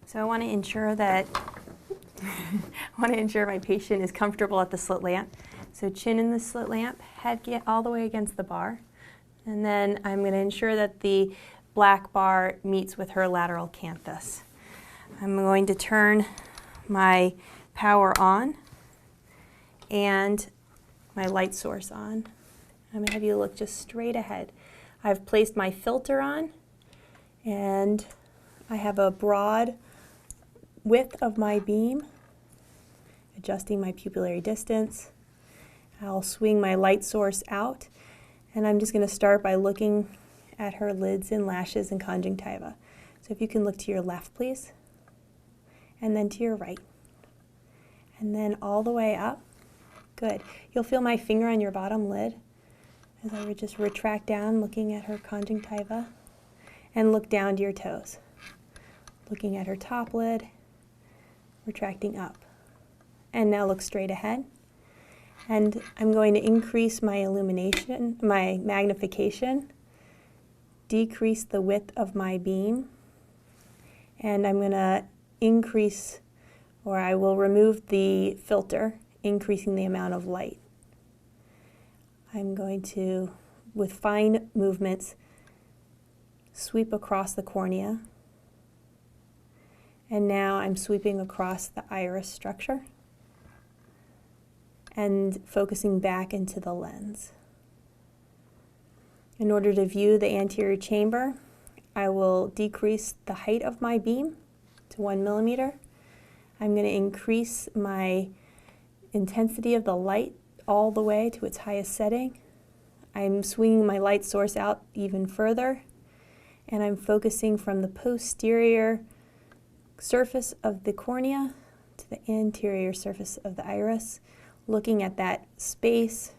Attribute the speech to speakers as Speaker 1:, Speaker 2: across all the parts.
Speaker 1: So I want to ensure that my patient is comfortable at the slit lamp. So chin in the slit lamp, head get all the way against the bar. And then I'm going to ensure that the black bar meets with her lateral canthus. I'm going to turn my power on and my light source on. I'm going to have you look just straight ahead. I've placed my filter on, and I have a broad width of my beam, adjusting my pupillary distance. I'll swing my light source out, and I'm just going to start by looking at her lids and lashes and conjunctiva. So if you can look to your left, please, and then to your right, and then all the way up. Good. You'll feel my finger on your bottom lid as I would just retract down, looking at her conjunctiva, and look down to your toes. Looking at her top lid, retracting up. And now look straight ahead. And I'm going to increase my illumination, my magnification, decrease the width of my beam, and I'm going to increase, or I will remove the filter, increasing the amount of light. I'm going to, with fine movements, sweep across the cornea, and now I'm sweeping across the iris structure and focusing back into the lens. In order to view the anterior chamber, I will decrease the height of my beam to 1 millimeter. I'm going to increase my intensity of the light all the way to its highest setting. I'm swinging my light source out even further, and I'm focusing from the posterior surface of the cornea to the anterior surface of the iris, looking at that space.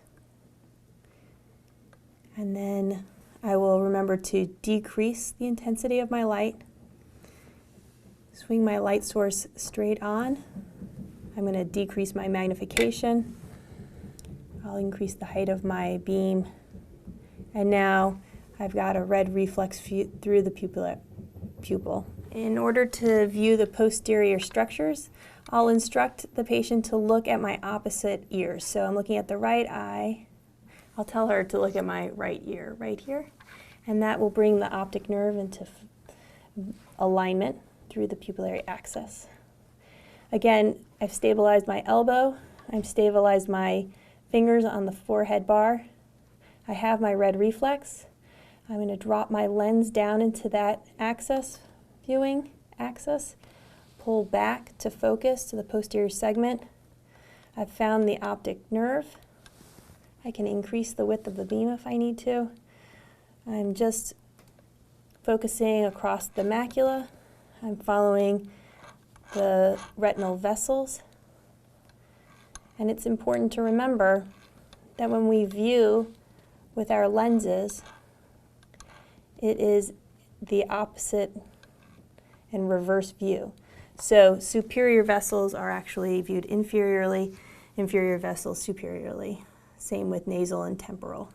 Speaker 1: And then I will remember to decrease the intensity of my light. Swing my light source straight on. I'm going to decrease my magnification. I'll increase the height of my beam. And now I've got a red reflex through the pupil. In order to view the posterior structures, I'll instruct the patient to look at my opposite ears. So I'm looking at the right eye. I'll tell her to look at my right ear right here, and that will bring the optic nerve into alignment through the pupillary axis. Again, I've stabilized my elbow. I've stabilized my fingers on the forehead bar. I have my red reflex. I'm going to drop my lens down into that axis, viewing axis, pull back to focus to the posterior segment. I've found the optic nerve. I can increase the width of the beam if I need to. I'm just focusing across the macula. I'm following the retinal vessels. And it's important to remember that when we view with our lenses, it is the opposite and reverse view. So superior vessels are actually viewed inferiorly, inferior vessels superiorly. Same with nasal and temporal.